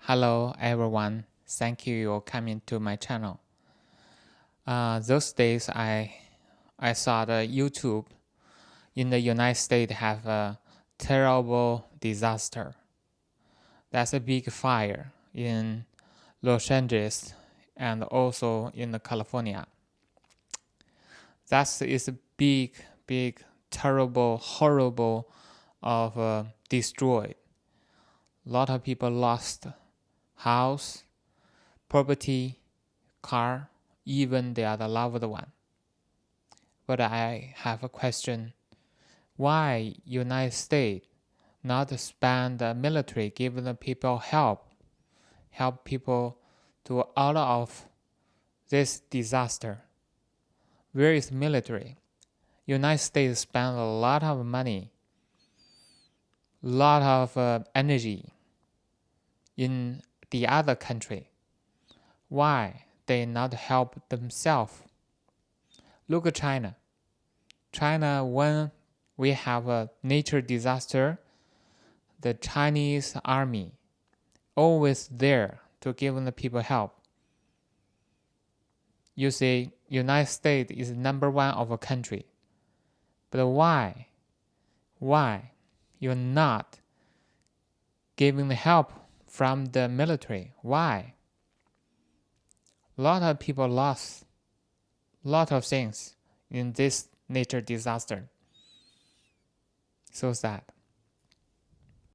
Hello everyone, thank you for coming to my channel. Those days I saw the YouTube in the United States have a terrible disaster. That's a big fire in Los Angeles and also in California. That is a big, terrible, horrible of destroyed. A lot of people lost house, property, car, even they are the loved one. But I have a question. Why United States not spend the military, give the people help people to out of this disaster? Where is military? United States spend a lot of money, lot of energy in the other country. Why they not help themselves? Look at China. China, when we have a nature disaster, the Chinese army always there to give the people help. You see, United States is number one of a country. But why? Why you're not giving the help from the military? Why? A lot of people lost a lot of things in this nature disaster. So sad.